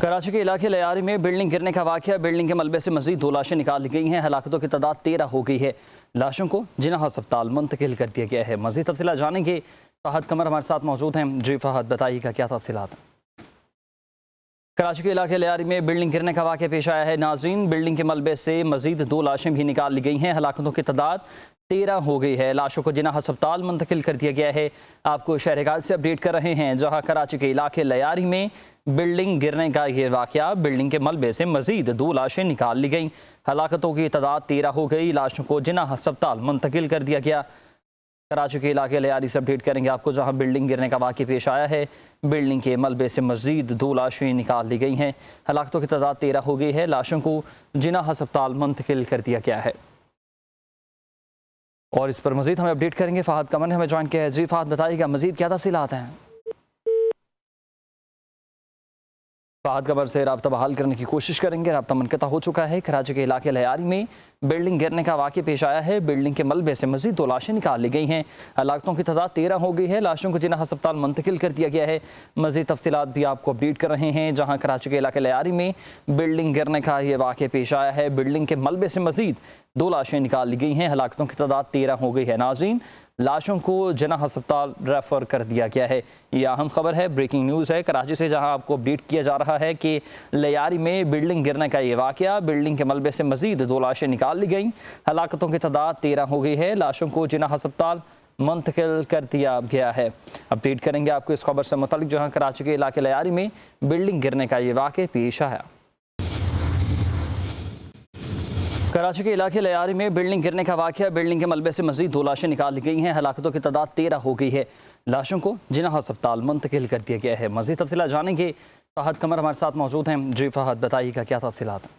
कराची के इलाके लयारी में बिल्डिंग गिरने का वाकया। बिल्डिंग के मलबे से मजीद 2 लाशें निकाल ली गई हैं। हलाकतों की तादाद 13 हो गई है। लाशों को जिन्ना अस्पताल मुंतकिल कर दिया गया है। मजीद तफसीलात जानेंगे। फहद कमर हमारे साथ मौजूद हैं। जी फहद, बताइएगा क्या तफसीलात। कराची के इलाके लयारी में बिल्डिंग गिरने का वाकया पेश आया है। नाजरीन, बिल्डिंग के मलबे से मजीद 2 लाशें भी निकाल ली गई हैं। हलाकतों की तादाद 13 हो गई है। लाशों को जिन्ना अस्पताल मुंतकिल कर दिया गया है। आपको शहर से अपडेट कर रहे हैं, जहां कराची के इलाके लयारी में बिल्डिंग गिरने का ये वाकया। बिल्डिंग के मलबे से मजीद 2 लाशें निकाल ली गई। हलाकतों की तादाद 13 हो गई। लाशों को जिन्ना अस्पताल मुंतकिल कर दिया गया। कराची के इलाके लयारी से अपडेट करेंगे आपको, जहां बिल्डिंग गिरने का वाकया पेश आया है। बिल्डिंग के मलबे से मजीद 2 लाशें निकाल ली गई हैं। हलाकतों की तादाद 13 हो गई है। लाशों को जिन्ना अस्पताल मुंतकिल कर दिया गया है। और इस पर मजीद हमें अपडेट करेंगे फहद कमर ने हमें ज्वाइन किया है। जी फहद, बताइएगा मजीद क्या तफसीलात हैं। फहद कमर से रब्ता बहाल करने की कोशिश करेंगे। रब्ता मुनक़ता हो चुका है। कराची के इलाके लयारी में बिल्डिंग गिरने का वाकया पेश आया है। बिल्डिंग के मलबे से मजीद 2 लाशें निकाल ली गई हैं। हलाकतों की तादाद 13 हो गई है। लाशों को जिन्ना अस्पताल मुंतकिल कर दिया गया है। मजीद तफसीलात भी आपको अपडेट कर रहे हैं, जहाँ कराची के इलाके लयारी में बिल्डिंग गिरने का ये वाकया पेश आया है। बिल्डिंग के मलबे से मजीद 2 लाशें निकाल ली गई हैं। हलाकतों की तादाद 13 हो गई है। नाज़रीन, लाशों को जिन्ना अस्पताल रेफर कर दिया गया है। यह अहम खबर है, ब्रेकिंग न्यूज़ है कराची से, जहां आपको अपडेट किया जा रहा है कि लयारी में बिल्डिंग गिरने का ये वाकया। बिल्डिंग के मलबे से मजीद 2 लाशें निकाल ली गई। हलाकतों की तादाद 13 हो गई है। लाशों को जिन्ना अस्पताल मुंतकिल कर दिया गया है। अपडेट करेंगे आपको इस खबर से मुतालिक, जहाँ कराची के इलाके लयारी में बिल्डिंग गिरने का ये वाकया पेश आया। कराची के इलाके लयारी में बिल्डिंग गिरने का वाकया। बिल्डिंग के मलबे से मजीद 2 लाशें निकाल ली गई हैं। हलाकतों की तादाद 13 हो गई है। लाशों को जिन्ना अस्पताल मुंतकिल कर दिया गया है। मजीद तफसीलात जानेंगे। फहद कमर हमारे साथ मौजूद हैं। जी फहद, बताइएगा क्या तफसीलात।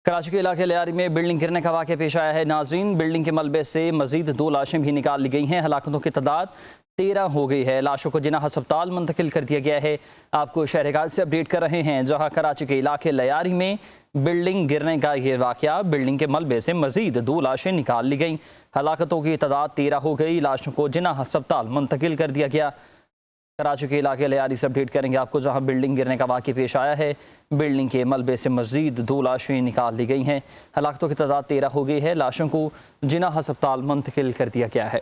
कराची के इलाके लयारी में बिल्डिंग गिरने का वाकया पेश आया है। नाजरीन, बिल्डिंग के मलबे से मजीद 2 लाशें भी निकाल ली गई हैं। हलाकतों की तादाद 13 हो गई है। लाशों को जिन्ना अस्पताल मुंतकिल कर दिया गया है। आपको शहर से अपडेट कर रहे हैं, जहां कराची के इलाके लयारी में बिल्डिंग गिरने का ये वाकया। बिल्डिंग के मलबे से मजीद 2 लाशें निकाल ली गई। हलाकतों की तादाद 13 हो गई। लाशों को जिन्ना अस्पताल मुंतकिल कर दिया गया। कराची के इलाके लयारी से अपडेट करेंगे आपको, जहां बिल्डिंग गिरने का वाकया पेश आया है। बिल्डिंग के मलबे से मजीद 2 लाशें निकाल ली गई हैं। हलाकतों की तादाद 13 हो गई है। लाशों को जिन्ना अस्पताल मुंतकिल कर दिया गया है।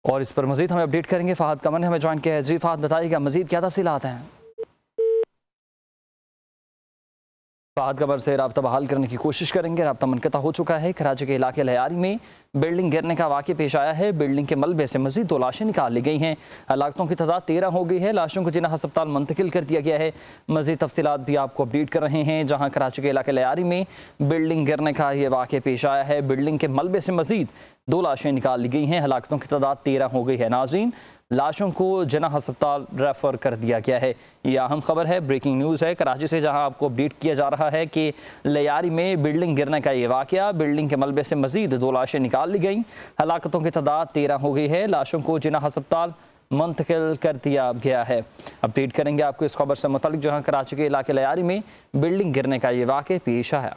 और इस पर मजीद हमें अपडेट करेंगे। फहद कमर ने हमें ज्वाइन किया है। जी फहद, बताइएगा मजीद क्या तफसीलात हैं। फहद कमर से रब्ता बहाल करने की कोशिश करेंगे। रब्ता मुनक़ता हो चुका है। कराची के इलाके लयारी में बिल्डिंग गिरने का वाकया पेश आया है। बिल्डिंग के मलबे से मजीद 2 लाशें निकाल ली गई हैं। हलाकतों की तादाद 13 हो गई है। लाशों को जिन्ना अस्पताल मुंतकिल कर दिया गया है। मजीद तफसीलात भी आपको अपडेट कर रहे हैं, जहाँ कराची के इलाके लयारी में बिल्डिंग गिरने का ये वाकया पेश आया है। बिल्डिंग के मलबे से मजीद 2 लाशें निकाल ली गई हैं। हलाकतों की तादाद 13 हो गई है। नाज़रीन, लाशों को जिन्ना अस्पताल रेफर कर दिया गया है। यह अहम खबर है, ब्रेकिंग न्यूज़ है कराची से, जहां आपको अपडेट किया जा रहा है कि लयारी में बिल्डिंग गिरने का ये वाकया। बिल्डिंग के मलबे से मजीद 2 लाशें निकाल ली गई। हलाकतों की तादाद 13 हो गई है। लाशों को जिन्ना अस्पताल मुंतकिल कर दिया गया है। अपडेट करेंगे आपको इस खबर से मुतालिक, जहाँ कराची के इलाके लयारी में बिल्डिंग गिरने का ये वाकया पेश आया।